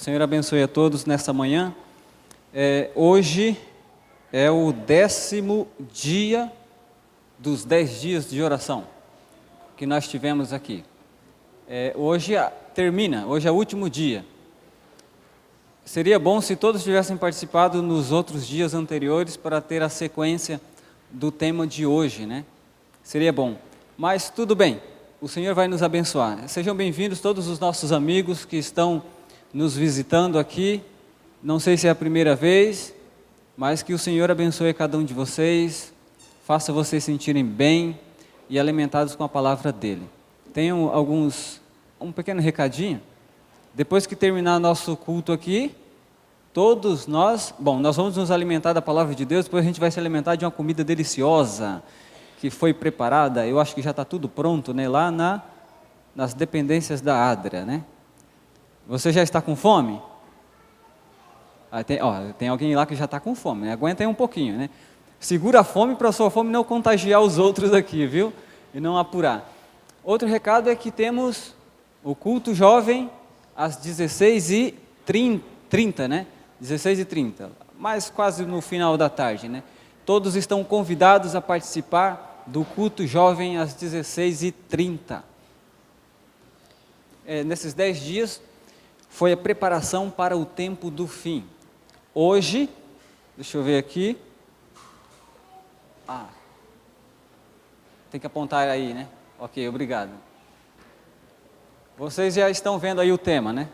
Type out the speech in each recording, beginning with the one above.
Senhor abençoe a todos nessa manhã. Hoje é o 10º dia dos 10 dias de oração que nós tivemos aqui. Hoje termina, hoje é o último dia. Seria bom se todos tivessem participado nos outros dias anteriores para ter a sequência do tema de hoje, né? Seria bom, mas tudo bem, o Senhor vai nos abençoar. Sejam bem-vindos todos os nossos amigos que estão nos visitando aqui. Não sei se é a primeira vez, mas que o Senhor abençoe cada um de vocês, faça vocês sentirem bem e alimentados com a palavra dEle. Tenho um pequeno recadinho. Depois que terminar nosso culto aqui, todos nós vamos nos alimentar da palavra de Deus, depois a gente vai se alimentar de uma comida deliciosa, que foi preparada, eu acho que já está tudo pronto, né, lá nas dependências da Adria, né? Você já está com fome? Tem alguém lá que já está com fome, né? Aguenta aí um pouquinho, né? Segura a fome para a sua fome não contagiar os outros aqui, viu? E não apurar. Outro recado é que temos o culto jovem às 16h30, né? 16h30, mas quase no final da tarde, né? Todos estão convidados a participar do culto jovem às 16h30. Nesses 10 dias foi a preparação para o tempo do fim. Hoje, deixa eu ver aqui. Tem que apontar aí, né? Ok, obrigado. Vocês já estão vendo aí o tema, né?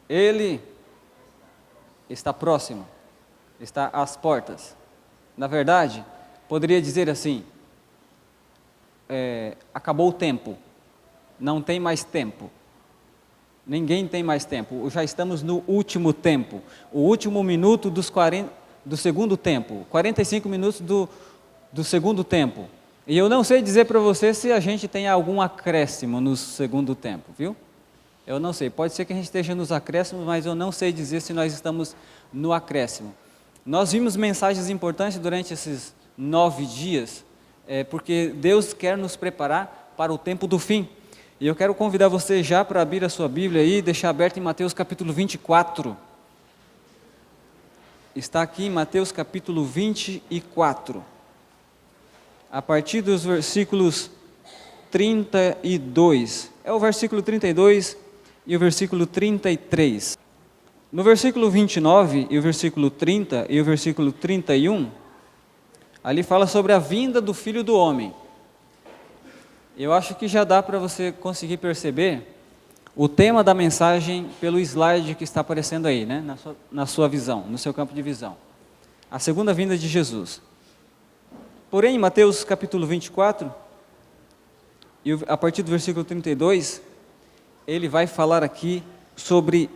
Ele está próximo, está às portas. Na verdade, poderia dizer assim, acabou o tempo, não tem mais tempo. Ninguém tem mais tempo, já estamos no último tempo, o último minuto do segundo tempo, 45 minutos do segundo tempo. E eu não sei dizer para você se a gente tem algum acréscimo no segundo tempo, viu? Eu não sei, pode ser que a gente esteja nos acréscimos, mas eu não sei dizer se nós estamos no acréscimo. Nós vimos mensagens importantes durante esses 9 dias, porque Deus quer nos preparar para o tempo do fim. E eu quero convidar você já para abrir a sua Bíblia aí, deixar aberto em Mateus capítulo 24. Está aqui em Mateus capítulo 24. A partir dos versículos 32. É o versículo 32 e o versículo 33. No versículo 29 e o versículo 30 e o versículo 31, ali fala sobre a vinda do Filho do Homem. Eu acho que já dá para você conseguir perceber o tema da mensagem pelo slide que está aparecendo aí, né? Na sua visão, no seu campo de visão. A segunda vinda de Jesus. Porém, em Mateus capítulo 24, e a partir do versículo 32, ele vai falar aqui sobre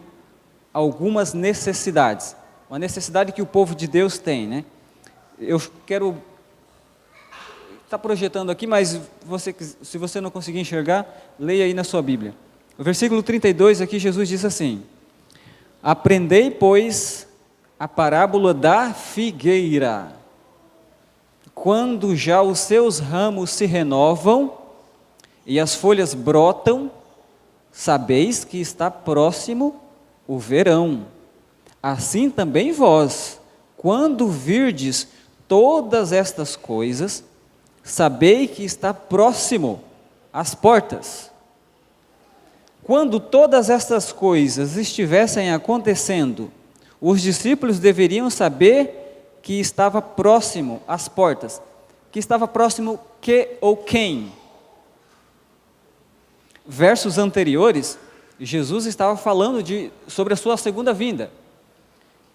algumas necessidades. Uma necessidade que o povo de Deus tem, né? Eu quero... Está projetando aqui, mas se você não conseguir enxergar, leia aí na sua Bíblia. O versículo 32 aqui, Jesus diz assim: aprendei, pois, a parábola da figueira. Quando já os seus ramos se renovam e as folhas brotam, sabeis que está próximo o verão. Assim também vós, quando virdes todas estas coisas, sabei que está próximo às portas. Quando todas estas coisas estivessem acontecendo, os discípulos deveriam saber que estava próximo às portas. Que estava próximo que ou quem? Versos anteriores, Jesus estava falando sobre a sua segunda vinda.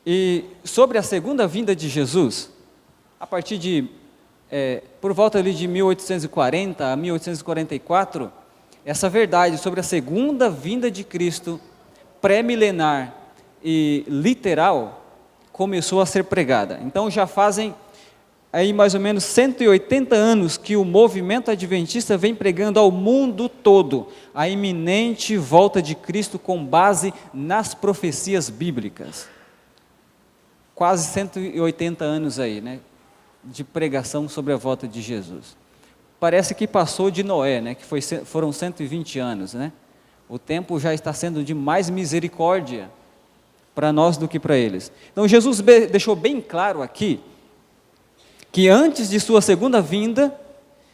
E sobre a segunda vinda de Jesus, a partir de por volta ali de 1840 a 1844, essa verdade sobre a segunda vinda de Cristo, pré-milenar e literal, começou a ser pregada. Então já fazem aí mais ou menos 180 anos que o movimento adventista vem pregando ao mundo todo a iminente volta de Cristo com base nas profecias bíblicas. Quase 180 anos aí, né? De pregação sobre a volta de Jesus. Parece que passou de Noé, né, que foram 120 anos, né? O tempo já está sendo de mais misericórdia para nós do que para eles. Então Jesus deixou bem claro aqui, que antes de sua segunda vinda,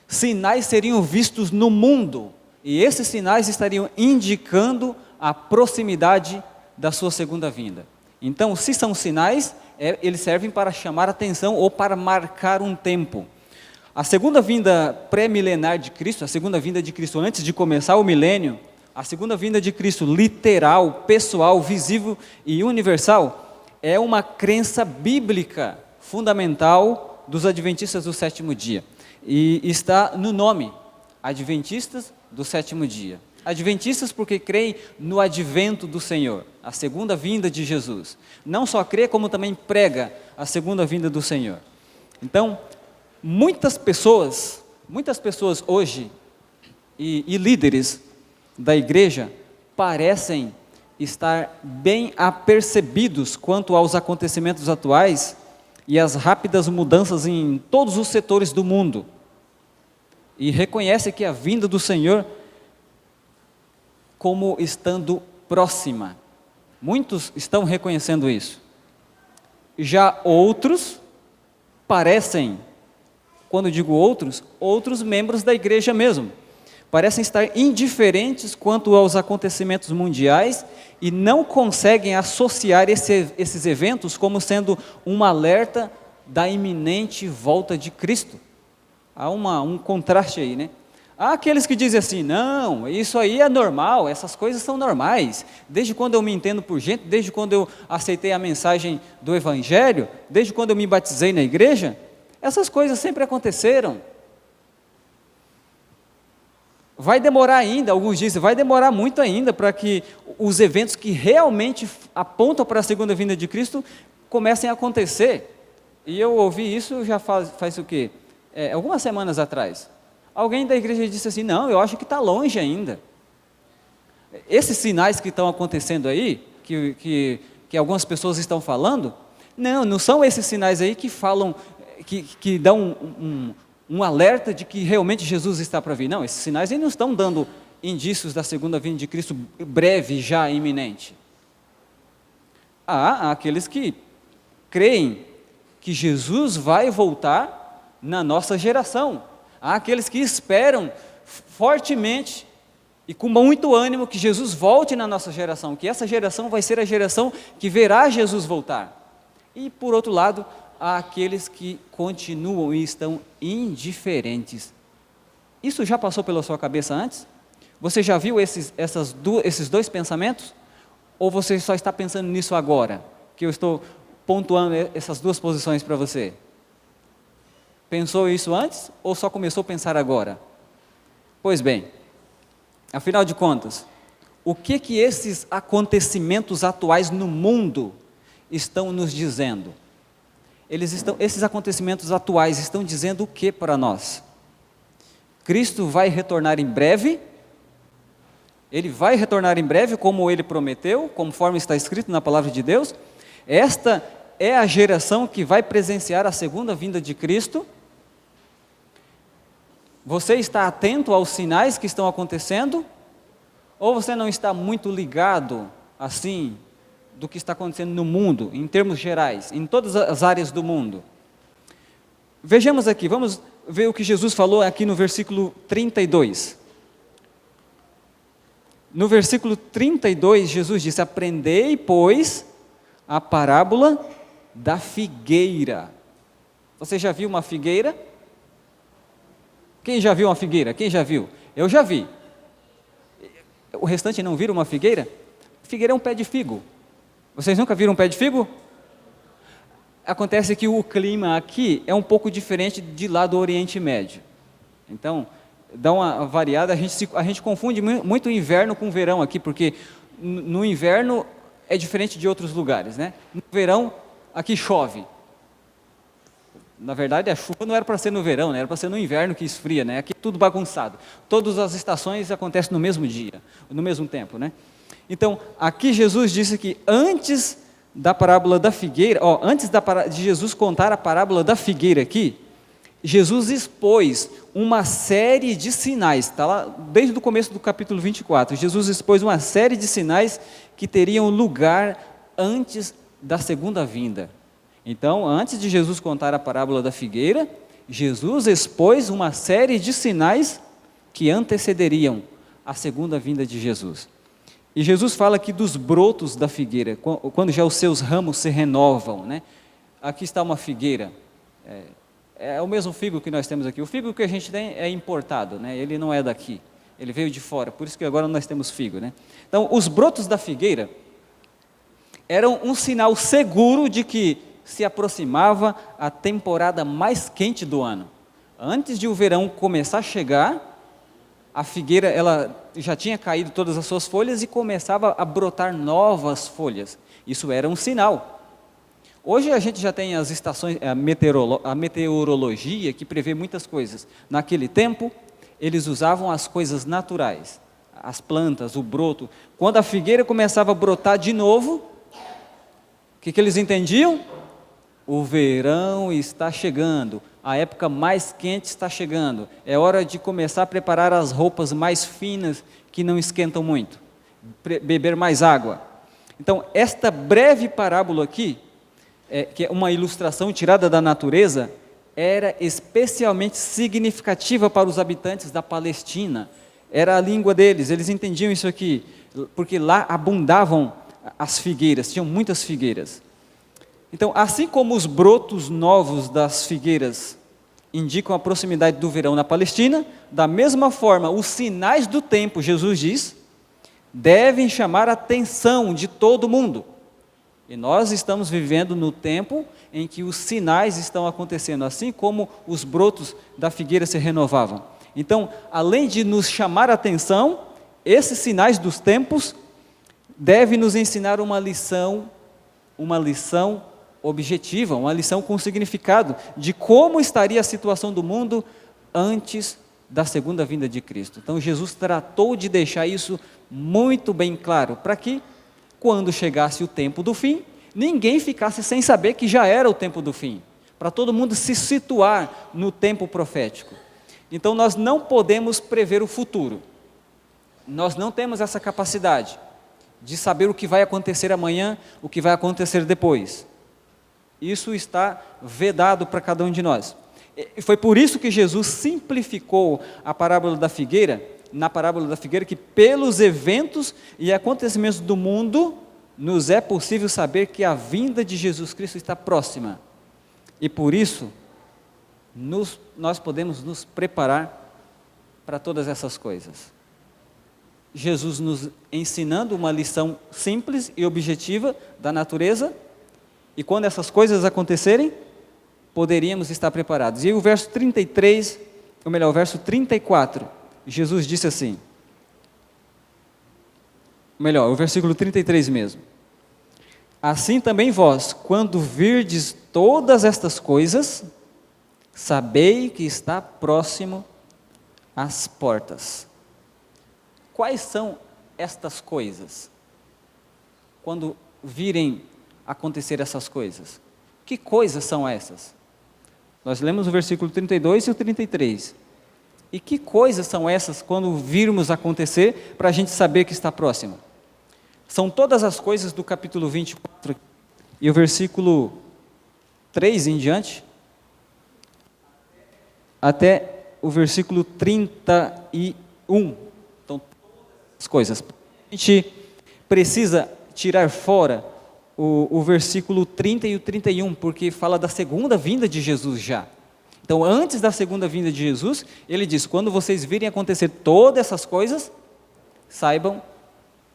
sinais seriam vistos no mundo, e esses sinais estariam indicando a proximidade da sua segunda vinda. Então, se são sinais, eles servem para chamar atenção ou para marcar um tempo. A segunda vinda pré-milenar de Cristo, a segunda vinda de Cristo antes de começar o milênio, a segunda vinda de Cristo literal, pessoal, visível e universal, é uma crença bíblica fundamental dos adventistas do sétimo dia. E está no nome, Adventistas do sétimo dia. Adventistas porque creem no advento do Senhor, a segunda vinda de Jesus. Não só crê, como também prega a segunda vinda do Senhor. Então, muitas pessoas hoje, e líderes da igreja, parecem estar bem apercebidos quanto aos acontecimentos atuais e as rápidas mudanças em todos os setores do mundo, e reconhece que a vinda do Senhor como estando próxima. Muitos estão reconhecendo isso. Já outros parecem, quando digo outros membros da igreja mesmo, parecem estar indiferentes quanto aos acontecimentos mundiais e não conseguem associar esses eventos como sendo um alerta da iminente volta de Cristo. Há um contraste aí, né? Há aqueles que dizem assim, não, isso aí é normal, essas coisas são normais. Desde quando eu me entendo por gente, desde quando eu aceitei a mensagem do Evangelho, desde quando eu me batizei na igreja, essas coisas sempre aconteceram. Vai demorar ainda, alguns dizem, vai demorar muito ainda para que os eventos que realmente apontam para a segunda vinda de Cristo comecem a acontecer. E eu ouvi isso já faz o quê? Algumas semanas atrás. Alguém da igreja disse assim, não, eu acho que está longe ainda. Esses sinais que estão acontecendo aí, que algumas pessoas estão falando, não são esses sinais aí que falam, que dão um alerta de que realmente Jesus está para vir. Não, esses sinais aí não estão dando indícios da segunda vinda de Cristo breve, já iminente. Há aqueles que creem que Jesus vai voltar na nossa geração. Há aqueles que esperam fortemente e com muito ânimo que Jesus volte na nossa geração, que essa geração vai ser a geração que verá Jesus voltar. E por outro lado, há aqueles que continuam e estão indiferentes. Isso já passou pela sua cabeça antes? Você já viu esses dois pensamentos? Ou você só está pensando nisso agora, que eu estou pontuando essas duas posições para você? Pensou isso antes ou só começou a pensar agora? Pois bem, afinal de contas, o que esses acontecimentos atuais no mundo estão nos dizendo? Esses acontecimentos atuais estão dizendo o que para nós? Cristo vai retornar em breve? Ele vai retornar em breve como Ele prometeu, conforme está escrito na palavra de Deus? Esta é a geração que vai presenciar a segunda vinda de Cristo? Você está atento aos sinais que estão acontecendo? Ou você não está muito ligado, assim, do que está acontecendo no mundo, em termos gerais, em todas as áreas do mundo? Vejamos aqui, vamos ver o que Jesus falou aqui no versículo 32. No versículo 32, Jesus disse, aprendei, pois, a parábola da figueira. Você já viu uma figueira? Quem já viu uma figueira? Quem já viu? Eu já vi. O restante não viram uma figueira? Figueira é um pé de figo. Vocês nunca viram um pé de figo? Acontece que o clima aqui é um pouco diferente de lá do Oriente Médio. Então, dá uma variada, a gente confunde muito o inverno com o verão aqui, porque no inverno é diferente de outros lugares, né? No verão, aqui chove. Na verdade, a chuva não era para ser no verão, né? Era para ser no inverno que esfria, né? Aqui é tudo bagunçado. Todas as estações acontecem no mesmo dia, no mesmo tempo, né? Então, aqui Jesus disse que antes da parábola da figueira, antes de Jesus contar a parábola da figueira aqui, Jesus expôs uma série de sinais, está lá desde o começo do capítulo 24, Jesus expôs uma série de sinais que teriam lugar antes da segunda vinda. Então, antes de Jesus contar a parábola da figueira, Jesus expôs uma série de sinais que antecederiam a segunda vinda de Jesus. E Jesus fala aqui dos brotos da figueira, quando já os seus ramos se renovam, né? Aqui está uma figueira, é o mesmo figo que nós temos aqui. O figo que a gente tem é importado, né? Ele não é daqui, ele veio de fora, por isso que agora nós temos figo, né? Então, os brotos da figueira eram um sinal seguro de que se aproximava a temporada mais quente do ano. Antes de o verão começar a chegar, a figueira ela já tinha caído todas as suas folhas e começava a brotar novas folhas. Isso era um sinal. Hoje a gente já tem as estações, a meteorologia que prevê muitas coisas. Naquele tempo, eles usavam as coisas naturais, as plantas, o broto. Quando a figueira começava a brotar de novo, o que eles entendiam? O verão está chegando, a época mais quente está chegando, é hora de começar a preparar as roupas mais finas, que não esquentam muito, beber mais água. Então, esta breve parábola aqui, que é uma ilustração tirada da natureza, era especialmente significativa para os habitantes da Palestina, era a língua deles, eles entendiam isso aqui, porque lá abundavam as figueiras, tinham muitas figueiras. Então, assim como os brotos novos das figueiras indicam a proximidade do verão na Palestina, da mesma forma, os sinais do tempo, Jesus diz, devem chamar a atenção de todo mundo. E nós estamos vivendo no tempo em que os sinais estão acontecendo, assim como os brotos da figueira se renovavam. Então, além de nos chamar a atenção, esses sinais dos tempos devem nos ensinar uma lição objetiva, uma lição com significado de como estaria a situação do mundo antes da segunda vinda de Cristo. Então Jesus tratou de deixar isso muito bem claro, para que quando chegasse o tempo do fim, ninguém ficasse sem saber que já era o tempo do fim, para todo mundo se situar no tempo profético. Então nós não podemos prever o futuro, nós não temos essa capacidade de saber o que vai acontecer amanhã, o que vai acontecer depois. Isso está vedado para cada um de nós. E foi por isso que Jesus simplificou a parábola da figueira, na parábola da figueira, que pelos eventos e acontecimentos do mundo, nos é possível saber que a vinda de Jesus Cristo está próxima. E por isso, nós podemos nos preparar para todas essas coisas. Jesus nos ensinando uma lição simples e objetiva da natureza, e quando essas coisas acontecerem, poderíamos estar preparados. E o verso 33, ou melhor, o verso 34, Jesus disse assim, o versículo 33 mesmo. Assim também vós, quando virdes todas estas coisas, sabei que está próximo às portas. Quais são estas coisas? Quando virem acontecer essas coisas. Que coisas são essas? Nós lemos o versículo 32 e o 33. E que coisas são essas quando virmos acontecer para a gente saber que está próximo? São todas as coisas do capítulo 24 e o versículo 3 em diante, até o versículo 31. Então, todas as coisas. A gente precisa tirar fora o versículo 30 e o 31, porque fala da segunda vinda de Jesus já. Então, antes da segunda vinda de Jesus, ele diz, quando vocês virem acontecer todas essas coisas, saibam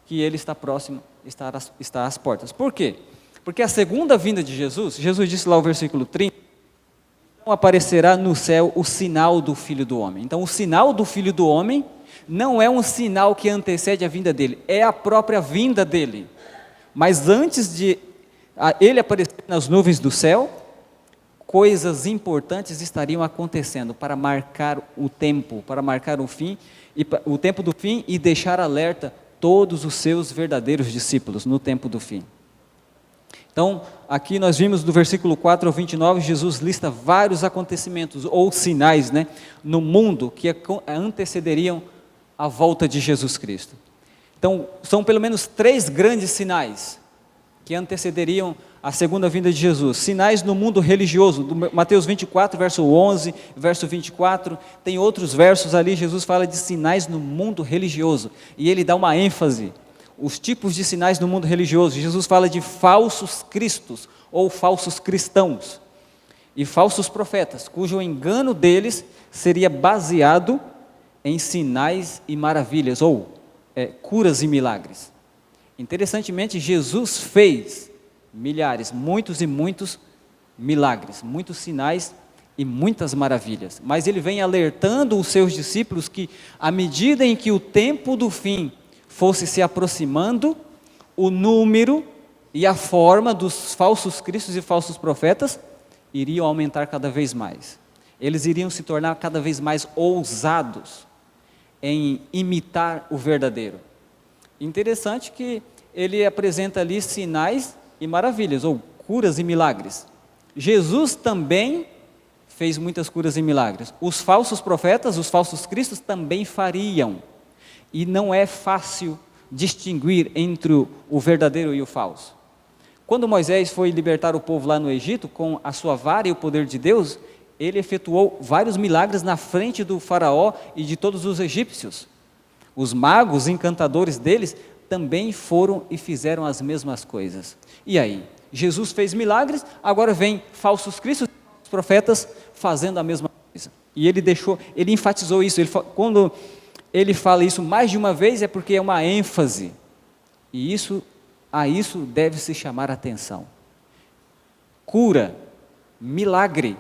que ele está próximo, está às portas. Por quê? Porque a segunda vinda de Jesus, Jesus disse lá o versículo 30, então aparecerá no céu o sinal do Filho do Homem. Então, o sinal do Filho do Homem não é um sinal que antecede a vinda dele, é a própria vinda dele. Mas antes de ele aparecer nas nuvens do céu, coisas importantes estariam acontecendo para marcar o tempo, para marcar o fim, o tempo do fim e deixar alerta todos os seus verdadeiros discípulos no tempo do fim. Então, aqui nós vimos do versículo 4 ao 29, Jesus lista vários acontecimentos ou sinais, no mundo que antecederiam a volta de Jesus Cristo. Então, são pelo menos 3 grandes sinais que antecederiam a segunda vinda de Jesus. Sinais no mundo religioso, do Mateus 24, verso 11, verso 24, tem outros versos ali, Jesus fala de sinais no mundo religioso, e ele dá uma ênfase, os tipos de sinais no mundo religioso. Jesus fala de falsos cristos, ou falsos cristãos, e falsos profetas, cujo engano deles seria baseado em sinais e maravilhas, ou curas e milagres. Interessantemente, Jesus fez milhares, muitos e muitos milagres, muitos sinais e muitas maravilhas, mas ele vem alertando os seus discípulos que, à medida em que o tempo do fim fosse se aproximando, o número e a forma dos falsos cristos e falsos profetas iriam aumentar cada vez mais. Eles iriam se tornar cada vez mais ousados em imitar o verdadeiro. Interessante que ele apresenta ali sinais e maravilhas, ou curas e milagres. Jesus também fez muitas curas e milagres. Os falsos profetas, os falsos cristos também fariam. E não é fácil distinguir entre o verdadeiro e o falso. Quando Moisés foi libertar o povo lá no Egito, com a sua vara e o poder de Deus, ele efetuou vários milagres na frente do faraó e de todos os egípcios. Os magos, encantadores deles, também foram e fizeram as mesmas coisas. E aí? Jesus fez milagres, agora vem falsos cristos, profetas fazendo a mesma coisa. E ele enfatizou isso. Quando ele fala isso mais de uma vez, é porque é uma ênfase. E a isso deve se chamar atenção. Cura, milagre.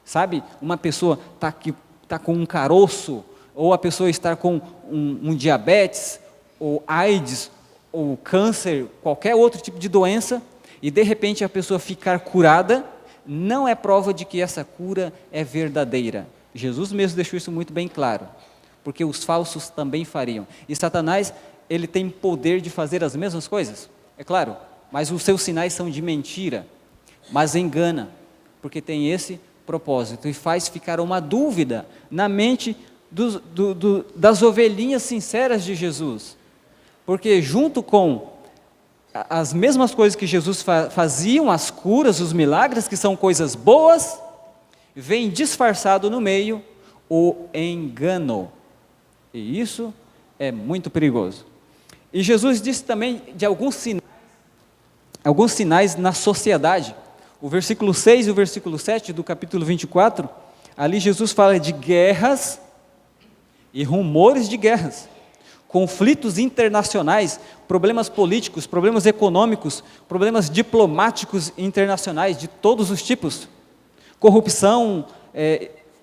Sabe, uma pessoa está com um caroço, ou a pessoa está com um diabetes, ou AIDS, ou câncer, qualquer outro tipo de doença, e de repente a pessoa ficar curada, não é prova de que essa cura é verdadeira. Jesus mesmo deixou isso muito bem claro, porque os falsos também fariam. E Satanás, ele tem poder de fazer as mesmas coisas, é claro, mas os seus sinais são de mentira, mas engana, porque tem esse propósito, e faz ficar uma dúvida na mente das ovelhinhas sinceras de Jesus, porque junto com as mesmas coisas que Jesus faziam, as curas, os milagres, que são coisas boas, vem disfarçado no meio o engano, e isso é muito perigoso. E Jesus disse também de alguns sinais na sociedade. O versículo 6 e o versículo 7 do capítulo 24, ali Jesus fala de guerras e rumores de guerras, conflitos internacionais, problemas políticos, problemas econômicos, problemas diplomáticos internacionais de todos os tipos, corrupção,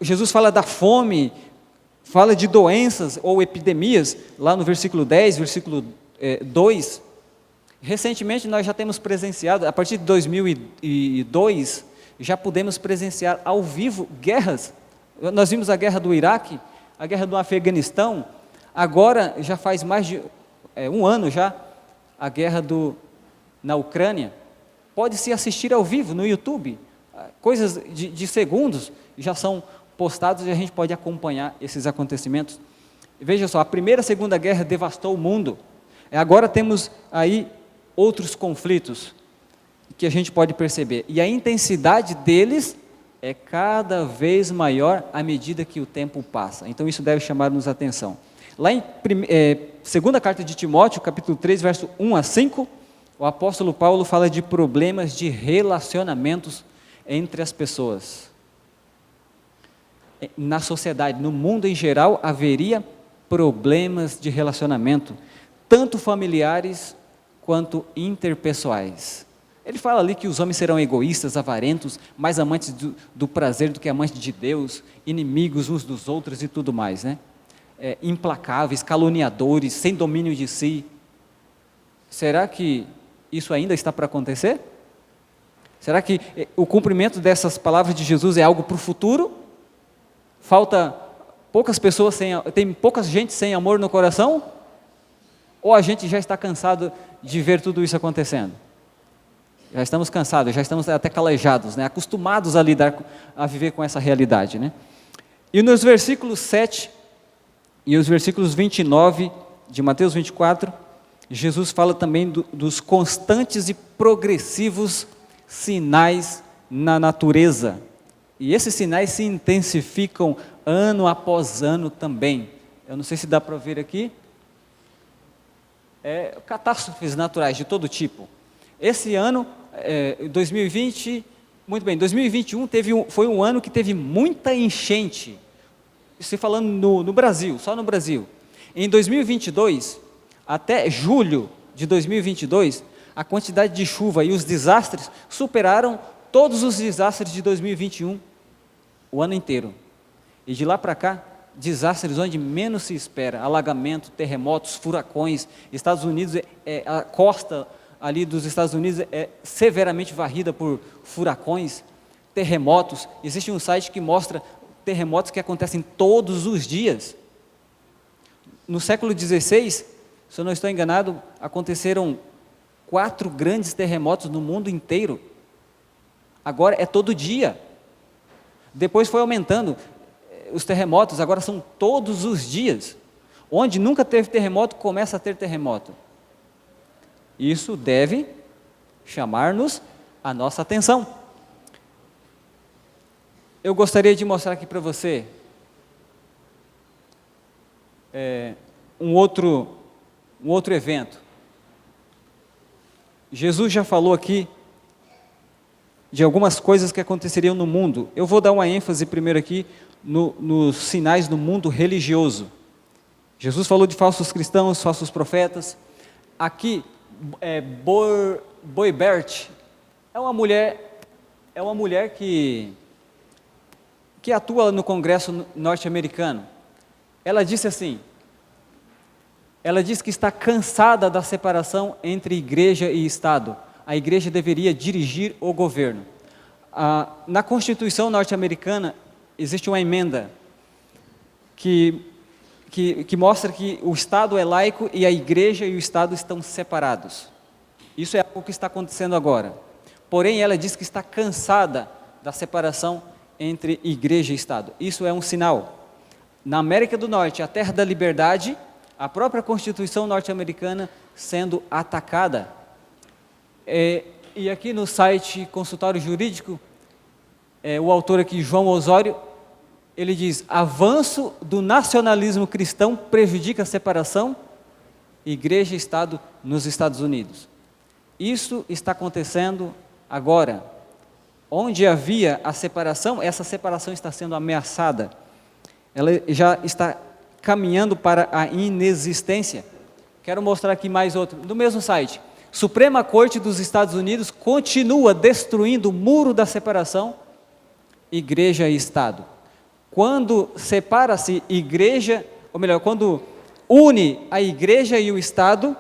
Jesus fala da fome, fala de doenças ou epidemias, lá no versículo 10, versículo 2, recentemente nós já temos presenciado, a partir de 2002, já pudemos presenciar ao vivo guerras. Nós vimos a guerra do Iraque, a guerra do Afeganistão, agora já faz mais de um ano já, a guerra na Ucrânia. Pode-se assistir ao vivo no YouTube, coisas de segundos já são postados e a gente pode acompanhar esses acontecimentos. Veja só, a primeira e a segunda guerra devastou o mundo, agora temos aí outros conflitos que a gente pode perceber, e a intensidade deles é cada vez maior à medida que o tempo passa, então isso deve chamar-nos a atenção. Lá em segunda carta de Timóteo, capítulo 3, verso 1 a 5, o apóstolo Paulo fala de problemas de relacionamentos entre as pessoas. Na sociedade, no mundo em geral, haveria problemas de relacionamento, tanto familiares quanto interpessoais. Ele fala ali que os homens serão egoístas, avarentos, mais amantes do prazer do que amantes de Deus, inimigos uns dos outros e tudo mais, né? Implacáveis, caluniadores, sem domínio de si. Será que isso ainda está para acontecer? Será que o cumprimento dessas palavras de Jesus é algo para o futuro? Falta poucas pessoas tem pouca gente sem amor no coração? Ou a gente já está cansado de ver tudo isso acontecendo? Já estamos cansados, já estamos até calejados, né? Acostumados a viver com essa realidade, né? E nos versículos 7 e os versículos 29 de Mateus 24, Jesus fala também dos constantes e progressivos sinais na natureza. E esses sinais se intensificam ano após ano também. Eu não sei se dá para ver aqui. Catástrofes naturais de todo tipo. Esse ano, 2020, muito bem, 2021 foi um ano que teve muita enchente. Estou falando no Brasil, só no Brasil. Em 2022, até julho de 2022, a quantidade de chuva e os desastres superaram todos os desastres de 2021, o ano inteiro. E de lá para cá, desastres onde menos se espera, alagamento, terremotos, furacões. Estados Unidos, a costa ali dos Estados Unidos é severamente varrida por furacões, terremotos. Existe um site que mostra terremotos que acontecem todos os dias. No século XVI, se eu não estou enganado, aconteceram 4 grandes terremotos no mundo inteiro. Agora é todo dia. Depois foi aumentando. Os terremotos agora são todos os dias. Onde nunca teve terremoto, começa a ter terremoto. Isso deve chamar-nos a nossa atenção. Eu gostaria de mostrar aqui para você um outro evento. Jesus já falou aqui de algumas coisas que aconteceriam no mundo. Eu vou dar uma ênfase primeiro aqui nos sinais do mundo religioso. Jesus falou de falsos cristãos, falsos profetas. Aqui, Boibert é uma mulher que atua no Congresso norte-americano. Ela disse assim, ela diz que está cansada da separação entre igreja e Estado. A igreja deveria dirigir o governo. Na Constituição norte-americana existe uma emenda que mostra que o Estado é laico e a igreja e o Estado estão separados. Isso é o que está acontecendo agora. Porém, ela diz que está cansada da separação entre igreja e Estado. Isso é um sinal. Na América do Norte, a terra da liberdade, a própria Constituição norte-americana sendo atacada. E aqui no site Consultório Jurídico, o autor aqui, João Osório, ele diz: avanço do nacionalismo cristão prejudica a separação igreja e Estado nos Estados Unidos. Isso está acontecendo agora. Onde havia a separação, essa separação está sendo ameaçada. Ela já está caminhando para a inexistência. Quero mostrar aqui mais outro, no mesmo site. Suprema Corte dos Estados Unidos continua destruindo o muro da separação, igreja e Estado. Quando separa-se igreja, ou melhor, quando une a igreja e o Estado,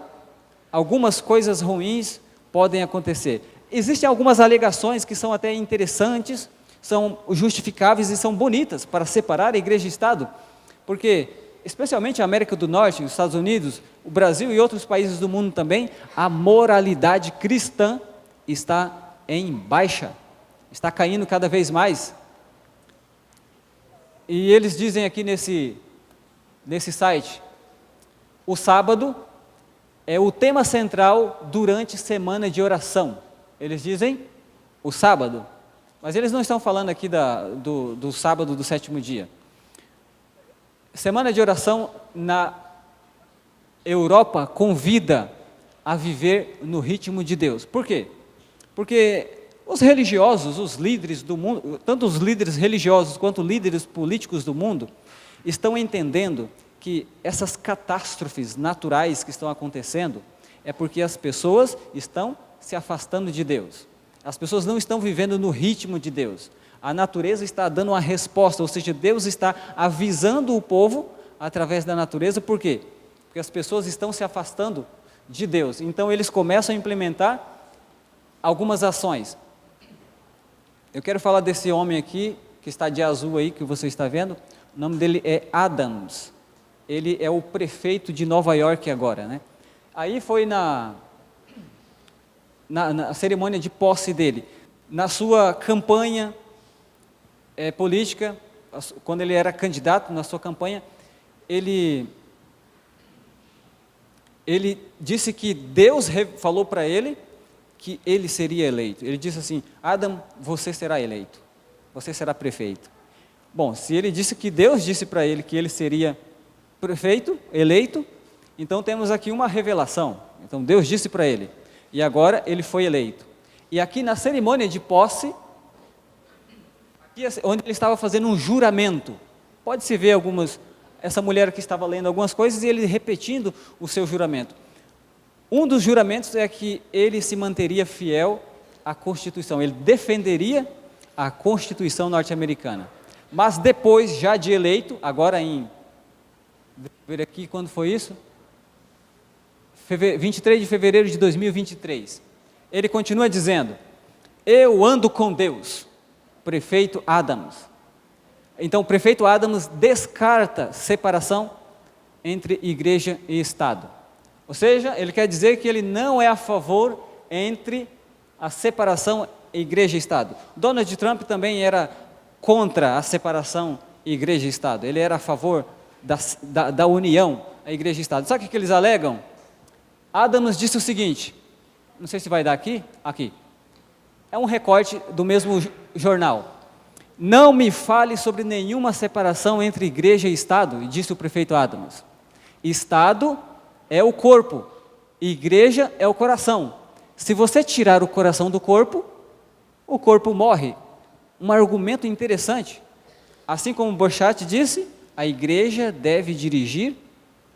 algumas coisas ruins podem acontecer. Existem algumas alegações que são até interessantes, são justificáveis e são bonitas para separar a igreja e Estado, porque, especialmente a América do Norte, os Estados Unidos, o Brasil e outros países do mundo também, a moralidade cristã está em baixa, está caindo cada vez mais. E eles dizem aqui nesse site, o sábado é o tema central durante semana de oração. Eles dizem o sábado, mas eles não estão falando aqui do sábado do 7º dia. Semana de oração na Europa convida a viver no ritmo de Deus. Por quê? Porque os religiosos, os líderes do mundo, tanto os líderes religiosos quanto líderes políticos do mundo, estão entendendo que essas catástrofes naturais que estão acontecendo é porque as pessoas estão se afastando de Deus. As pessoas não estão vivendo no ritmo de Deus. A natureza está dando uma resposta, ou seja, Deus está avisando o povo através da natureza. Por quê? Porque as pessoas estão se afastando de Deus. Então eles começam a implementar algumas ações. Eu quero falar desse homem aqui, que está de azul aí, que você está vendo. O nome dele é Adams. Ele é o prefeito de Nova York agora, né? Aí foi na cerimônia de posse dele, na sua campanha política, quando ele era candidato, na sua campanha, ele ele disse que Deus falou para ele que ele seria eleito. Ele disse assim: Adão, você será eleito, você será prefeito. Bom, se ele disse que Deus disse para ele que ele seria prefeito, eleito, então temos aqui uma revelação. Então Deus disse para ele, e agora ele foi eleito. E aqui na cerimônia de posse, aqui onde ele estava fazendo um juramento, pode-se ver essa mulher que estava lendo algumas coisas e ele repetindo o seu juramento. Um dos juramentos é que ele se manteria fiel à Constituição, ele defenderia a Constituição norte-americana. Mas depois, já de eleito, agora ver aqui quando foi isso? 23 de fevereiro de 2023. Ele continua dizendo: eu ando com Deus, prefeito Adams. Então, o prefeito Adams descarta separação entre igreja e Estado. Ou seja, ele quer dizer que ele não é a favor entre a separação igreja e Estado. Donald Trump também era contra a separação igreja e Estado. Ele era a favor da união, a igreja e Estado. Sabe o que eles alegam? Adams disse o seguinte, não sei se vai dar aqui, é um recorte do mesmo jornal. Não me fale sobre nenhuma separação entre igreja e Estado, disse o prefeito Adams. Estado é o corpo, igreja é o coração. Se você tirar o coração do corpo, o corpo morre. Um argumento interessante. Assim como Borchardt disse, a igreja deve dirigir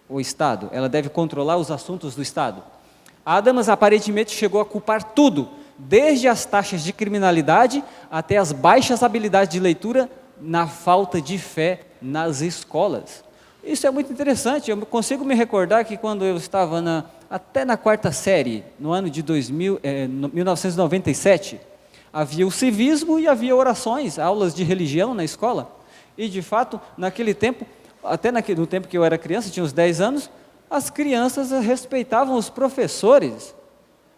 o Estado, ela deve controlar os assuntos do Estado. Adams aparentemente chegou a culpar tudo, desde as taxas de criminalidade até as baixas habilidades de leitura, na falta de fé nas escolas. Isso é muito interessante. Eu consigo me recordar que quando eu estava até na quarta série, no ano de 1997, havia o civismo e havia orações, aulas de religião na escola. E de fato, naquele tempo, até no tempo que eu era criança, tinha uns 10 anos, as crianças respeitavam os professores.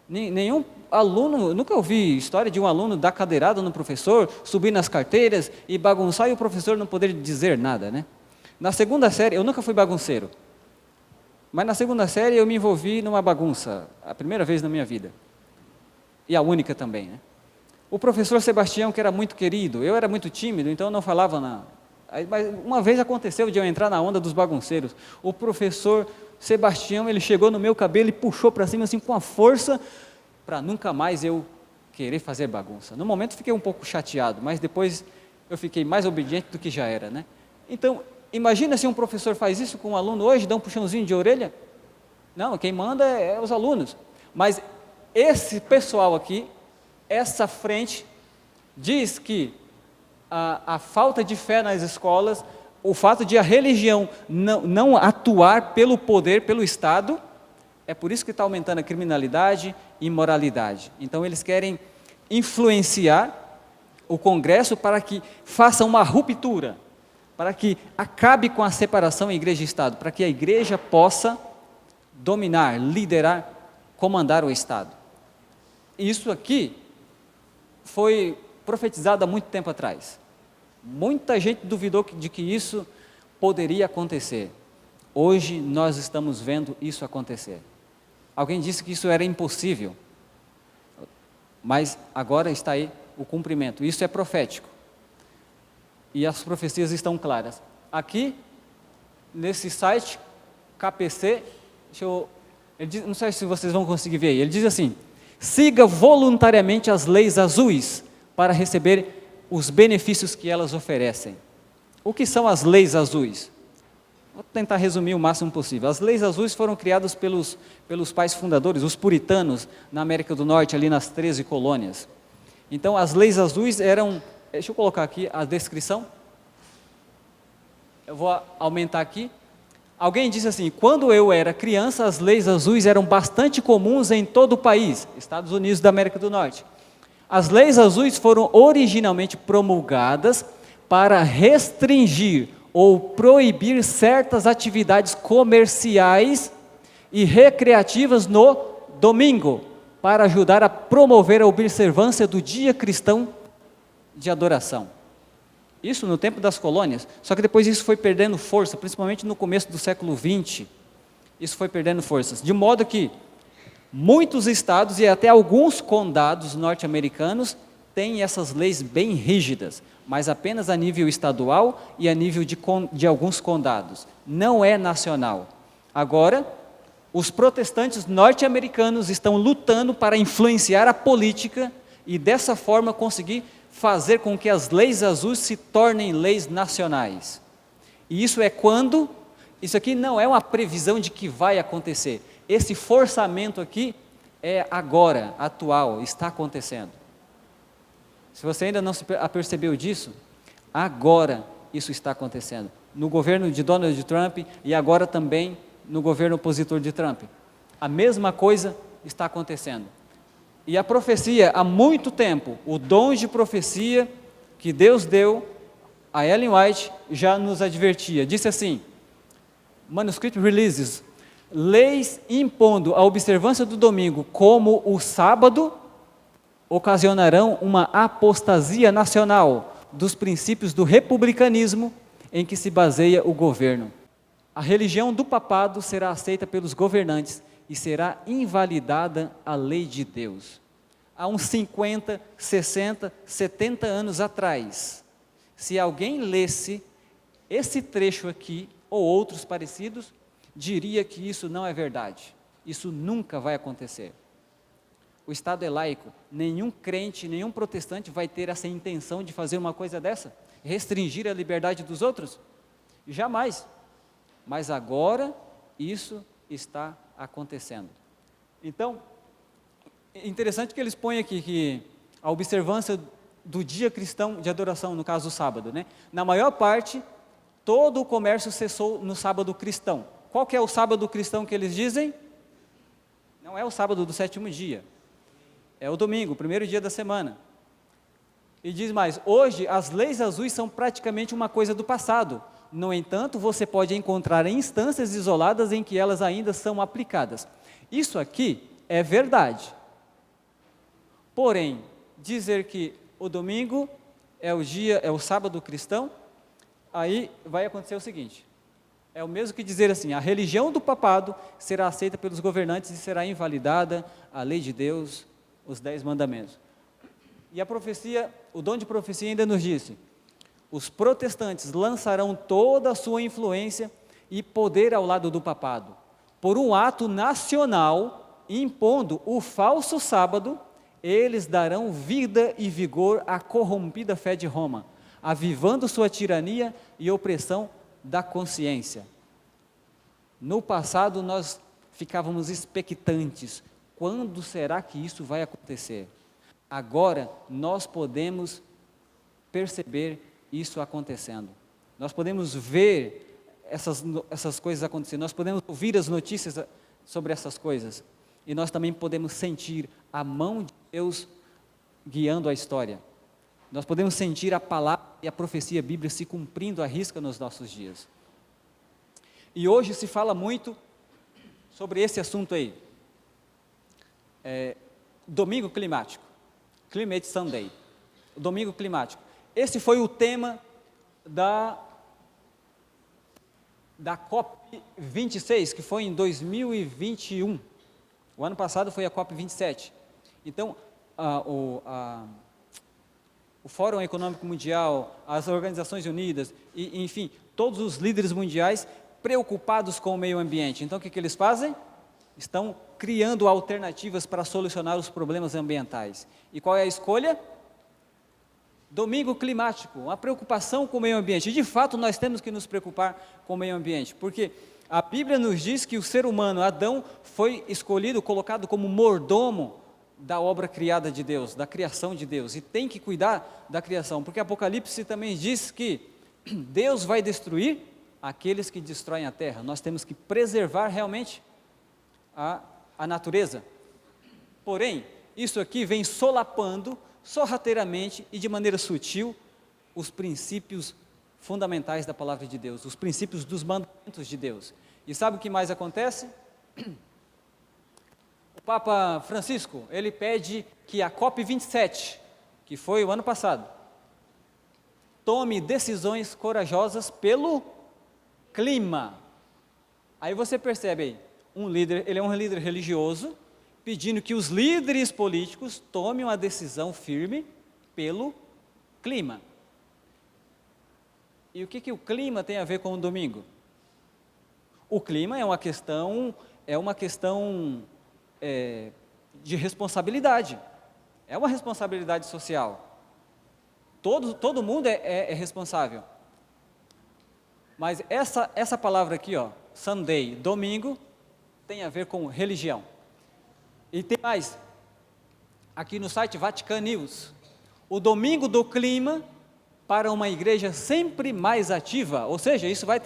Nenhum aluno, nunca ouvi história de um aluno dar cadeirada no professor, subir nas carteiras e bagunçar e o professor não poder dizer nada, né? Na segunda série, eu nunca fui bagunceiro, mas na segunda série eu me envolvi numa bagunça, a primeira vez na minha vida, e a única também, né? O professor Sebastião, que era muito querido, eu era muito tímido, então eu não falava nada. Mas uma vez aconteceu de eu entrar na onda dos bagunceiros. O professor Sebastião, ele chegou no meu cabelo e puxou para cima assim com a força, para nunca mais eu querer fazer bagunça. No momento fiquei um pouco chateado, mas depois eu fiquei mais obediente do que já era, né? Então, imagina se um professor faz isso com um aluno hoje, dá um puxãozinho de orelha. Não, quem manda é os alunos. Mas esse pessoal aqui, essa frente, diz que a falta de fé nas escolas, o fato de a religião não atuar pelo poder, pelo Estado, é por isso que está aumentando a criminalidade e imoralidade. Então eles querem influenciar o Congresso para que faça uma ruptura, para que acabe com a separação igreja e Estado, para que a igreja possa dominar, liderar, comandar o Estado. Isso aqui foi profetizado há muito tempo atrás. Muita gente duvidou de que isso poderia acontecer. Hoje nós estamos vendo isso acontecer. Alguém disse que isso era impossível, mas agora está aí o cumprimento. Isso é profético. E as profecias estão claras. Aqui, nesse site, KPC, não sei se vocês vão conseguir ver aí, ele diz assim: siga voluntariamente as leis azuis para receber os benefícios que elas oferecem. O que são as leis azuis? Vou tentar resumir o máximo possível. As leis azuis foram criadas pelos pais fundadores, os puritanos, na América do Norte, ali nas 13 colônias. Então, as leis azuis eram... Deixa eu colocar aqui a descrição. Eu vou aumentar aqui. Alguém disse assim: quando eu era criança, as leis azuis eram bastante comuns em todo o país, Estados Unidos da América do Norte. As leis azuis foram originalmente promulgadas para restringir ou proibir certas atividades comerciais e recreativas no domingo, para ajudar a promover a observância do dia cristão de adoração. Isso no tempo das colônias, só que depois isso foi perdendo força, principalmente no começo do século XX. isso foi perdendo forças, de modo que muitos estados e até alguns condados norte-americanos têm essas leis bem rígidas, mas apenas a nível estadual e a nível de alguns condados, não é nacional. Agora, os protestantes norte-americanos estão lutando para influenciar a política e dessa forma conseguir fazer com que as leis azuis se tornem leis nacionais. E isso aqui não é uma previsão de que vai acontecer, esse forçamento aqui é agora, atual, está acontecendo. Se você ainda não se apercebeu disso, agora isso está acontecendo, no governo de Donald Trump e agora também no governo opositor de Trump. A mesma coisa está acontecendo. E a profecia, há muito tempo, o dom de profecia que Deus deu a Ellen White já nos advertia. Disse assim, Manuscript Releases, leis impondo a observância do domingo como o sábado ocasionarão uma apostasia nacional dos princípios do republicanismo em que se baseia o governo. A religião do papado será aceita pelos governantes e será invalidada a lei de Deus. Há uns 50, 60, 70 anos atrás, se alguém lesse esse trecho aqui, ou outros parecidos, diria que isso não é verdade. Isso nunca vai acontecer. O Estado é laico, nenhum crente, nenhum protestante vai ter essa intenção de fazer uma coisa dessa, restringir a liberdade dos outros? Jamais. Mas agora isso está acontecendo. Então, é interessante que eles põem aqui que a observância do dia cristão de adoração, no caso o sábado, né? Na maior parte, todo o comércio cessou no sábado cristão. Qual que é o sábado cristão que eles dizem? Não é o sábado do sétimo dia, é o domingo, o primeiro dia da semana. E diz mais, hoje as leis azuis são praticamente uma coisa do passado. No entanto, você pode encontrar instâncias isoladas em que elas ainda são aplicadas. Isso aqui é verdade. Porém, dizer que o domingo é o sábado cristão, aí vai acontecer o seguinte, é o mesmo que dizer assim, a religião do papado será aceita pelos governantes e será invalidada a lei de Deus, os 10 mandamentos. E a profecia, o dom de profecia ainda nos disse, os protestantes lançarão toda a sua influência e poder ao lado do papado, por um ato nacional, impondo o falso sábado, eles darão vida e vigor à corrompida fé de Roma, avivando sua tirania e opressão da consciência. No passado nós ficávamos expectantes, quando será que isso vai acontecer? Agora nós podemos perceber isso acontecendo, nós podemos ver essas coisas acontecendo, nós podemos ouvir as notícias sobre essas coisas, e nós também podemos sentir a mão de Deus guiando a história. Nós podemos sentir a palavra e a profecia bíblica se cumprindo à risca nos nossos dias. E hoje se fala muito sobre esse assunto aí. Domingo climático. Climate Sunday. O domingo climático. Esse foi o tema da COP26, que foi em 2021. O ano passado foi a COP27. Então, o Fórum Econômico Mundial, as Organizações Unidas, e, enfim, todos os líderes mundiais preocupados com o meio ambiente. Então, o que eles fazem? Estão criando alternativas para solucionar os problemas ambientais. E qual é a escolha? Domingo climático, uma preocupação com o meio ambiente. E, de fato, nós temos que nos preocupar com o meio ambiente, porque a Bíblia nos diz que o ser humano, Adão, foi escolhido, colocado como mordomo da obra criada de Deus, da criação de Deus, e tem que cuidar da criação, porque Apocalipse também diz que Deus vai destruir aqueles que destroem a terra. Nós temos que preservar realmente a natureza. Porém, isso aqui vem solapando, sorrateiramente e de maneira sutil, os princípios fundamentais da palavra de Deus, os princípios dos mandamentos de Deus. E sabe o que mais acontece? O Papa Francisco, ele pede que a COP27, que foi o ano passado, tome decisões corajosas pelo clima. Aí você percebe aí, um líder, ele é um líder religioso, pedindo que os líderes políticos tomem uma decisão firme pelo clima. E o que o clima tem a ver com o domingo? O clima é uma questão de responsabilidade, é uma responsabilidade social. Todo mundo é responsável. Mas essa palavra aqui, ó, Sunday, domingo, tem a ver com religião. E tem mais, aqui no site Vatican News, o domingo do clima para uma igreja sempre mais ativa, ou seja, isso vai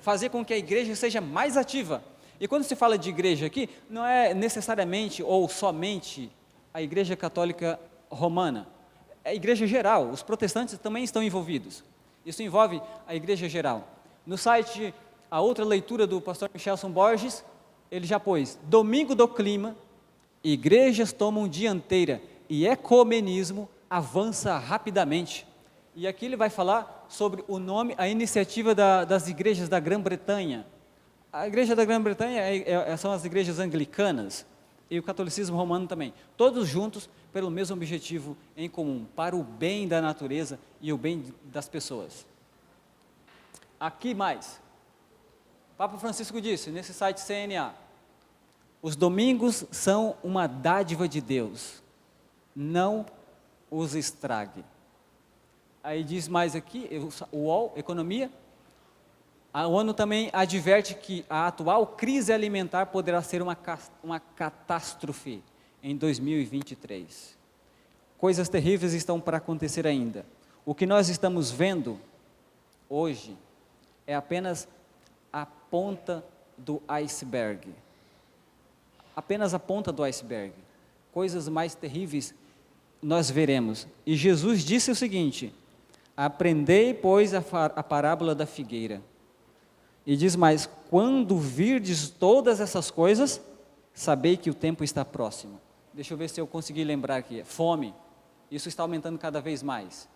fazer com que a igreja seja mais ativa. E quando se fala de igreja aqui, não é necessariamente ou somente a igreja católica romana, é a igreja geral, os protestantes também estão envolvidos, isso envolve a igreja geral. No site, a outra leitura do pastor Michelson Borges, ele já pôs, domingo do clima, igrejas tomam dianteira e ecumenismo avança rapidamente. E aqui ele vai falar sobre a iniciativa das igrejas da Grã-Bretanha. A igreja da Grã-Bretanha são as igrejas anglicanas e o catolicismo romano também. Todos juntos pelo mesmo objetivo em comum, para o bem da natureza e o bem das pessoas. Aqui mais. Papa Francisco disse, nesse site CNA, os domingos são uma dádiva de Deus, não os estrague. Aí diz mais aqui, o UOL, Economia, a ONU também adverte que a atual crise alimentar poderá ser uma catástrofe em 2023. Coisas terríveis estão para acontecer ainda. O que nós estamos vendo hoje é apenas a ponta do iceberg. Apenas a ponta do iceberg. Coisas mais terríveis nós veremos. E Jesus disse o seguinte, aprendei, pois, a parábola da figueira. E diz mais, quando virdes todas essas coisas, sabei que o tempo está próximo. Deixa eu ver se eu consegui lembrar aqui. Fome, isso está aumentando cada vez mais.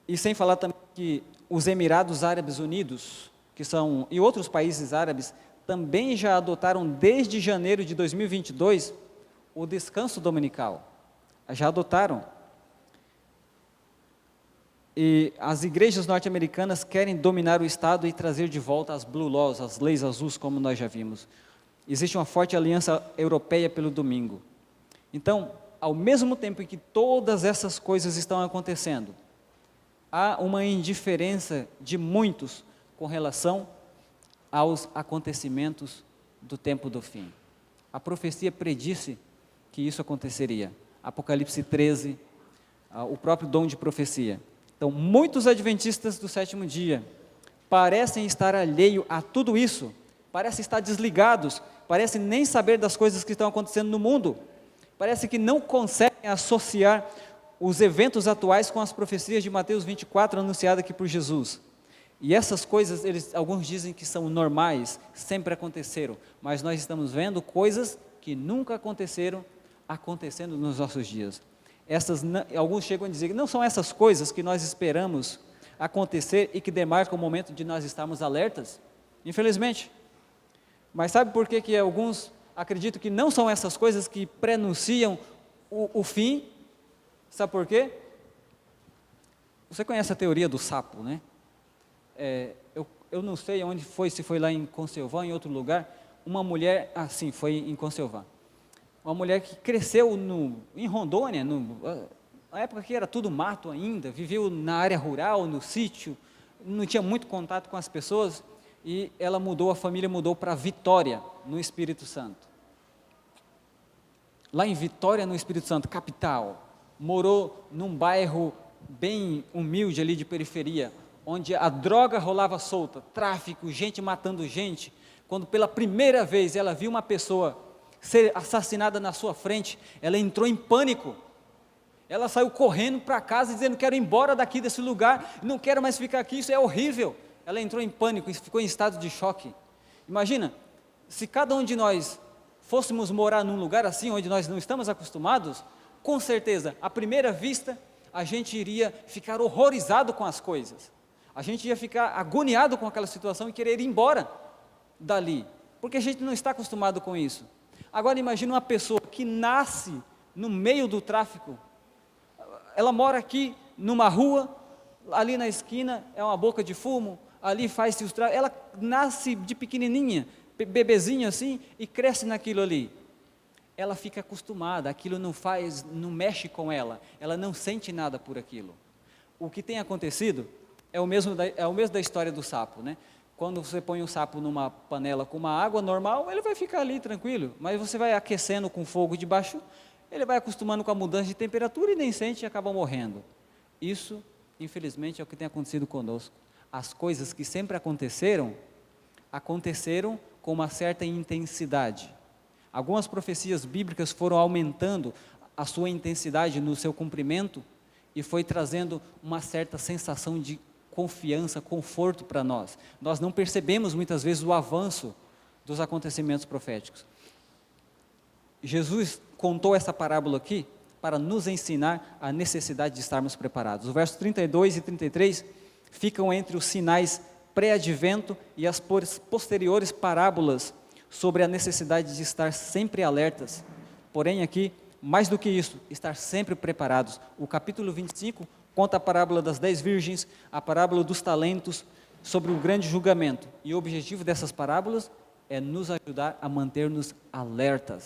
E sem falar também que os Emirados Árabes Unidos, e outros países árabes, também já adotaram desde janeiro de 2022 o descanso dominical. Já adotaram. E as igrejas norte-americanas querem dominar o Estado e trazer de volta as Blue Laws, as leis azuis, como nós já vimos. Existe uma forte aliança europeia pelo domingo. Então, ao mesmo tempo em que todas essas coisas estão acontecendo, há uma indiferença de muitos com relação aos acontecimentos do tempo do fim. A profecia predisse que isso aconteceria. Apocalipse 13, o próprio dom de profecia. Então, muitos adventistas do sétimo dia parecem estar alheios a tudo isso, parecem estar desligados, parecem nem saber das coisas que estão acontecendo no mundo, parece que não conseguem associar os eventos atuais com as profecias de Mateus 24 anunciadas aqui por Jesus. E essas coisas, alguns dizem que são normais, sempre aconteceram, mas nós estamos vendo coisas que nunca aconteceram, acontecendo nos nossos dias. Alguns chegam a dizer que não são essas coisas que nós esperamos acontecer e que demarcam o momento de nós estarmos alertas, infelizmente. Mas sabe por que alguns acreditam que não são essas coisas que prenunciam o fim? Sabe por quê? Você conhece a teoria do sapo, né? Eu não sei onde foi, se foi lá em Conselvão, em outro lugar, uma mulher, sim, foi em Conselvão. Uma mulher que cresceu em Rondônia, na época que era tudo mato ainda, viveu na área rural, no sítio, não tinha muito contato com as pessoas, e a família mudou para Vitória, no Espírito Santo. Lá em Vitória, no Espírito Santo, capital, morou num bairro bem humilde ali de periferia, onde a droga rolava solta, tráfico, gente matando gente. Quando pela primeira vez ela viu uma pessoa ser assassinada na sua frente, ela entrou em pânico. Ela saiu correndo para casa dizendo, quero ir embora daqui desse lugar, não quero mais ficar aqui, isso é horrível. Ela entrou em pânico e ficou em estado de choque. Imagina, se cada um de nós fôssemos morar num lugar assim, onde nós não estamos acostumados, com certeza, à primeira vista, a gente iria ficar horrorizado com as coisas. A gente ia ficar agoniado com aquela situação e querer ir embora dali. porque a gente não está acostumado com isso. Agora imagine uma pessoa que nasce no meio do tráfico, ela mora aqui numa rua, ali na esquina é uma boca de fumo, ali faz-se os tráficos, ela nasce de pequenininha, bebezinha assim, e cresce naquilo ali. Ela fica acostumada, aquilo não mexe com ela não sente nada por aquilo. O que tem acontecido é o mesmo da história do sapo, né? Quando você põe o sapo numa panela com uma água normal, ele vai ficar ali tranquilo, mas você vai aquecendo com fogo de baixo, ele vai acostumando com a mudança de temperatura e nem sente e acaba morrendo. Isso, infelizmente, é o que tem acontecido conosco. As coisas que sempre aconteceram com uma certa intensidade. Algumas profecias bíblicas foram aumentando a sua intensidade no seu cumprimento e foi trazendo uma certa sensação de confiança, conforto para nós. Nós não percebemos muitas vezes o avanço dos acontecimentos proféticos. Jesus contou essa parábola aqui para nos ensinar a necessidade de estarmos preparados. Os versos 32 e 33 ficam entre os sinais pré-advento e as posteriores parábolas sobre a necessidade de estar sempre alertas. Porém aqui, mais do que isso, estar sempre preparados. O capítulo 25 conta a parábola das 10 virgens, a parábola dos talentos, sobre o grande julgamento. E o objetivo dessas parábolas é nos ajudar a manter-nos alertas,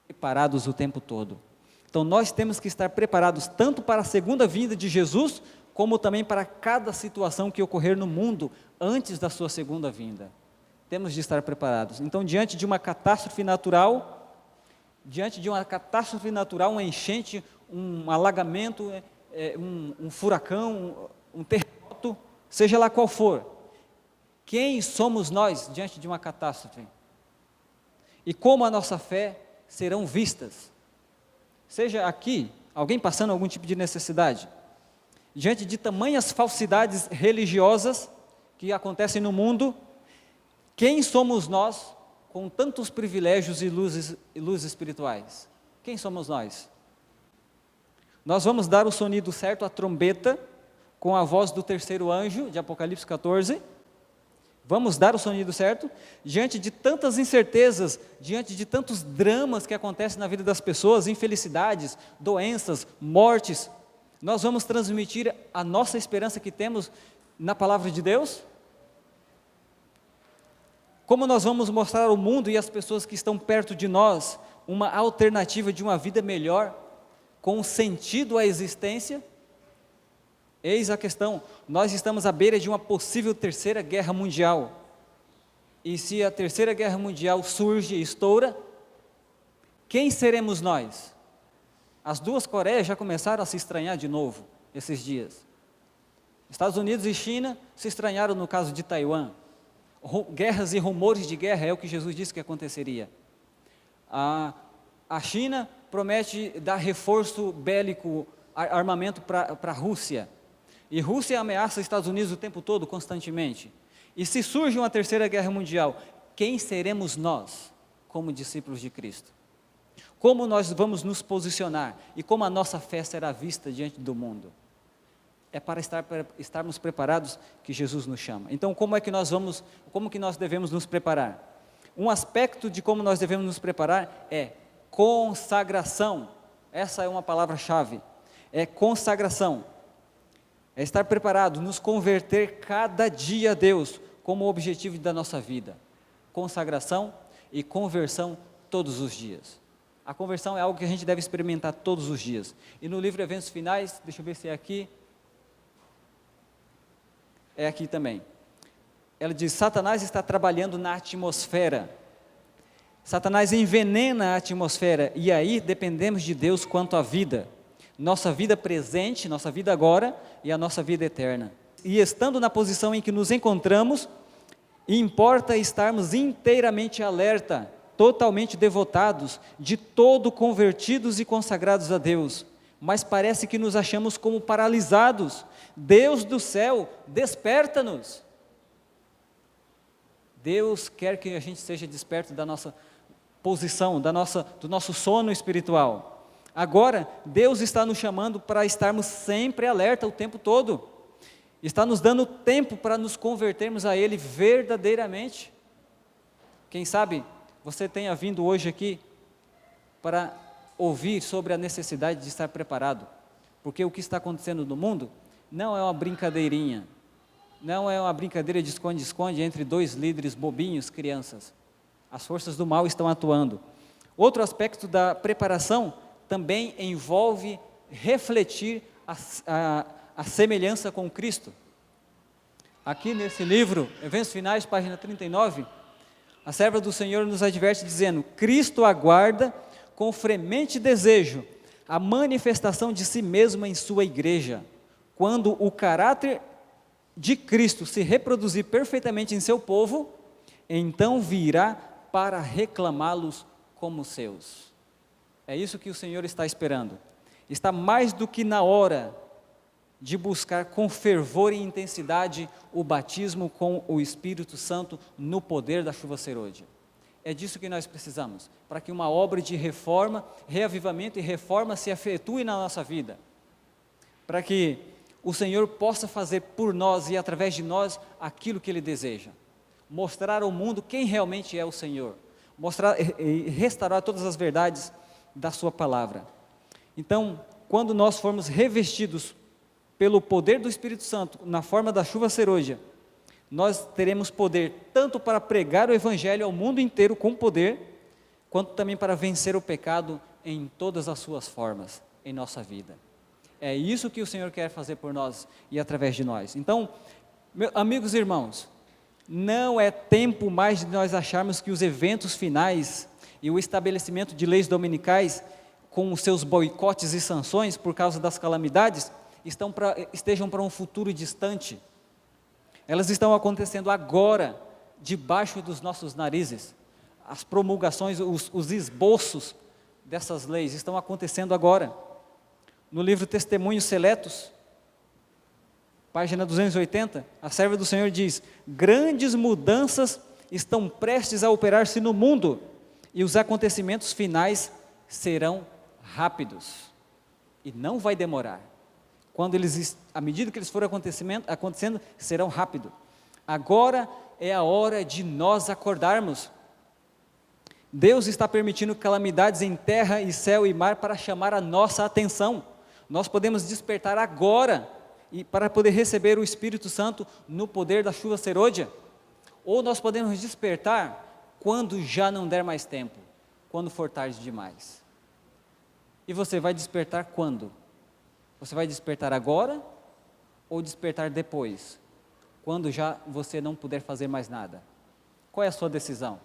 preparados o tempo todo. Então nós temos que estar preparados tanto para a segunda vinda de Jesus, como também para cada situação que ocorrer no mundo antes da sua segunda vinda. Temos de estar preparados. Então, diante de uma catástrofe natural, uma enchente, um alagamento, um furacão, um terremoto, seja lá qual for, quem somos nós diante de uma catástrofe? E como a nossa fé serão vistas? Seja aqui, alguém passando algum tipo de necessidade, diante de tamanhas falsidades religiosas que acontecem no mundo, quem somos nós com tantos privilégios e luzes espirituais? Quem somos nós? Nós vamos dar o sonido certo, a trombeta, com a voz do terceiro anjo, de Apocalipse 14, vamos dar o sonido certo, diante de tantas incertezas, diante de tantos dramas que acontecem na vida das pessoas, infelicidades, doenças, mortes, nós vamos transmitir a nossa esperança que temos na palavra de Deus? Como nós vamos mostrar ao mundo e às pessoas que estão perto de nós uma alternativa de uma vida melhor, com sentido à existência? Eis a questão, nós estamos à beira de uma possível terceira guerra mundial, e se a terceira guerra mundial surge e estoura, quem seremos nós? As duas Coreias já começaram a se estranhar de novo, esses dias. Estados Unidos e China se estranharam no caso de Taiwan. Guerras e rumores de guerra é o que Jesus disse que aconteceria. A China promete dar reforço bélico, armamento para a Rússia. E Rússia ameaça os Estados Unidos o tempo todo, constantemente. E se surge uma terceira guerra mundial, quem seremos nós, como discípulos de Cristo? Como nós vamos nos posicionar? E como a nossa fé será vista diante do mundo? É para estarmos preparados que Jesus nos chama. Então, como que nós devemos nos preparar? Um aspecto de como nós devemos nos preparar é consagração. Essa é uma palavra-chave. É consagração. É estar preparado, nos converter cada dia a Deus como objetivo da nossa vida. Consagração e conversão todos os dias. A conversão é algo que a gente deve experimentar todos os dias. E no livro Eventos Finais, deixa eu ver se é aqui. É aqui também. Ela diz: Satanás está trabalhando na atmosfera. Satanás envenena a atmosfera, e aí dependemos de Deus quanto à vida. Nossa vida presente, nossa vida agora e a nossa vida eterna. E estando na posição em que nos encontramos, importa estarmos inteiramente alerta, totalmente devotados, de todo convertidos e consagrados a Deus. Mas parece que nos achamos como paralisados. Deus do céu, desperta-nos. Deus quer que a gente seja desperto da nossa posição, do nosso sono espiritual. Agora, Deus está nos chamando para estarmos sempre alerta o tempo todo. Está nos dando tempo para nos convertermos a Ele verdadeiramente. Quem sabe você tenha vindo hoje aqui para ouvir sobre a necessidade de estar preparado, porque o que está acontecendo no mundo não é uma brincadeirinha, não é uma brincadeira de esconde-esconde entre dois líderes bobinhos, crianças. As forças do mal estão atuando. Outro aspecto da preparação também envolve refletir a semelhança com Cristo. Aqui nesse livro, Eventos Finais, página 39, a serva do Senhor nos adverte dizendo: Cristo aguarda com fremente desejo a manifestação de si mesmo em sua igreja. Quando o caráter de Cristo se reproduzir perfeitamente em seu povo, então virá para reclamá-los como seus. É isso que o Senhor está esperando. Está mais do que na hora de buscar com fervor e intensidade o batismo com o Espírito Santo no poder da chuva serôdia. É disso que nós precisamos, para que uma obra de reforma, reavivamento e reforma se efetue na nossa vida, para que o Senhor possa fazer por nós e através de nós aquilo que Ele deseja, mostrar ao mundo quem realmente é o Senhor, mostrar e restaurar todas as verdades da sua palavra. Então, quando nós formos revestidos pelo poder do Espírito Santo, na forma da chuva serôdia, nós teremos poder tanto para pregar o Evangelho ao mundo inteiro com poder, quanto também para vencer o pecado em todas as suas formas em nossa vida. É isso que o Senhor quer fazer por nós e através de nós. Então, amigos e irmãos, não é tempo mais de nós acharmos que os eventos finais e o estabelecimento de leis dominicais, com os seus boicotes e sanções por causa das calamidades, estejam para um futuro distante. Elas estão acontecendo agora, debaixo dos nossos narizes. As promulgações, os esboços dessas leis estão acontecendo agora. No livro Testemunhos Seletos, página 280, a serva do Senhor diz: grandes mudanças estão prestes a operar-se no mundo, e os acontecimentos finais serão rápidos, e não vai demorar. À medida que eles forem acontecendo, serão rápido. Agora é a hora de nós acordarmos. Deus está permitindo calamidades em terra e céu e mar para chamar a nossa atenção. Nós podemos despertar agora e para poder receber o Espírito Santo no poder da chuva serôdia, ou nós podemos despertar quando já não der mais tempo, quando for tarde demais. E você vai despertar quando? Você vai despertar agora ou despertar depois, quando já você não puder fazer mais nada? Qual é a sua decisão?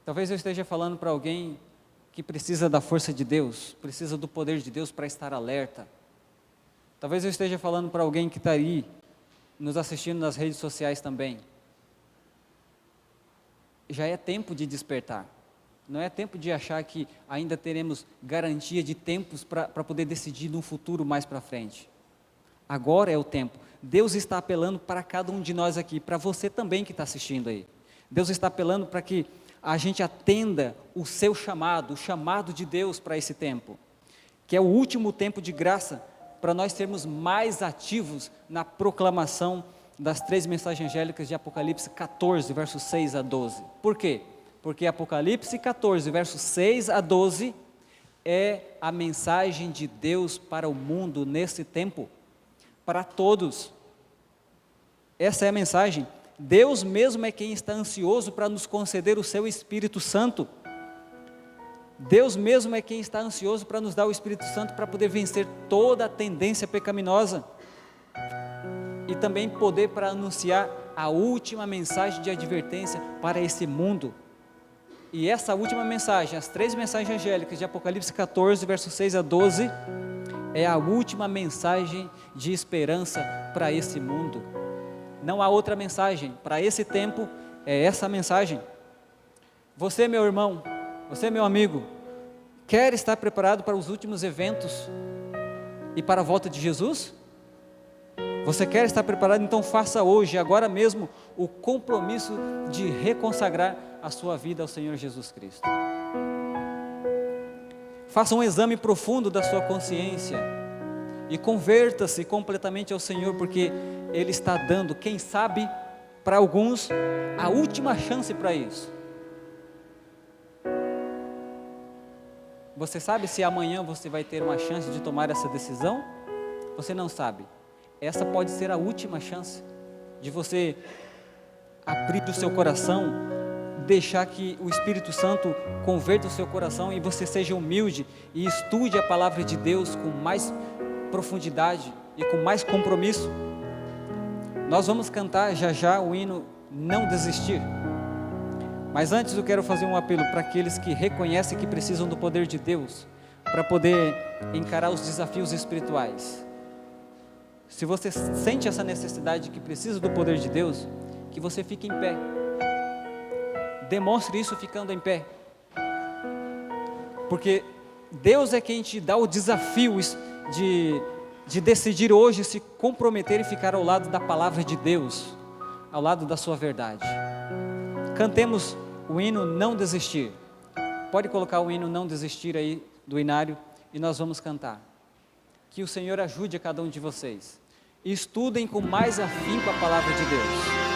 Talvez eu esteja falando para alguém que precisa da força de Deus, precisa do poder de Deus para estar alerta. Talvez eu esteja falando para alguém que está aí, nos assistindo nas redes sociais também. Já é tempo de despertar. Não é tempo de achar que ainda teremos garantia de tempos para poder decidir num futuro mais para frente. Agora é o tempo. Deus está apelando para cada um de nós aqui, para você também que está assistindo aí. Deus está apelando para que a gente atenda o seu chamado, o chamado de Deus para esse tempo, que é o último tempo de graça, para nós sermos mais ativos na proclamação das 3 mensagens angélicas de Apocalipse 14, versos 6 a 12. Por quê? Porque Apocalipse 14, versos 6 a 12, é a mensagem de Deus para o mundo nesse tempo, para todos. Essa é a mensagem. Deus mesmo é quem está ansioso para nos conceder o seu Espírito Santo. Deus mesmo é quem está ansioso para nos dar o Espírito Santo para poder vencer toda a tendência pecaminosa e também poder para anunciar a última mensagem de advertência para esse mundo. E essa última mensagem, as 3 mensagens angélicas de Apocalipse 14, versos 6 a 12, é a última mensagem de esperança para esse mundo. Não há outra mensagem, para esse tempo é essa mensagem. Você, meu irmão, você, meu amigo, quer estar preparado para os últimos eventos e para a volta de Jesus? Você quer estar preparado? Então faça hoje, agora mesmo, o compromisso de reconsagrar a sua vida ao Senhor Jesus Cristo. Faça um exame profundo da sua consciência e converta-se completamente ao Senhor, porque Ele está dando, quem sabe, para alguns, a última chance para isso. Você sabe se amanhã você vai ter uma chance de tomar essa decisão? Você não sabe. Essa pode ser a última chance de você abrir o seu coração, deixar que o Espírito Santo converta o seu coração e você seja humilde e estude a palavra de Deus com mais profundidade e com mais compromisso. Nós vamos cantar já já o hino Não Desistir. Mas antes eu quero fazer um apelo para aqueles que reconhecem que precisam do poder de Deus para poder encarar os desafios espirituais. Se você sente essa necessidade que precisa do poder de Deus, que você fique em pé. Demonstre isso ficando em pé. Porque Deus é quem te dá o desafio de decidir hoje se comprometer e ficar ao lado da palavra de Deus, ao lado da sua verdade. Cantemos o hino Não Desistir. Pode colocar o hino Não Desistir aí do inário e nós vamos cantar. Que o Senhor ajude a cada um de vocês. Estudem com mais afinco a palavra de Deus.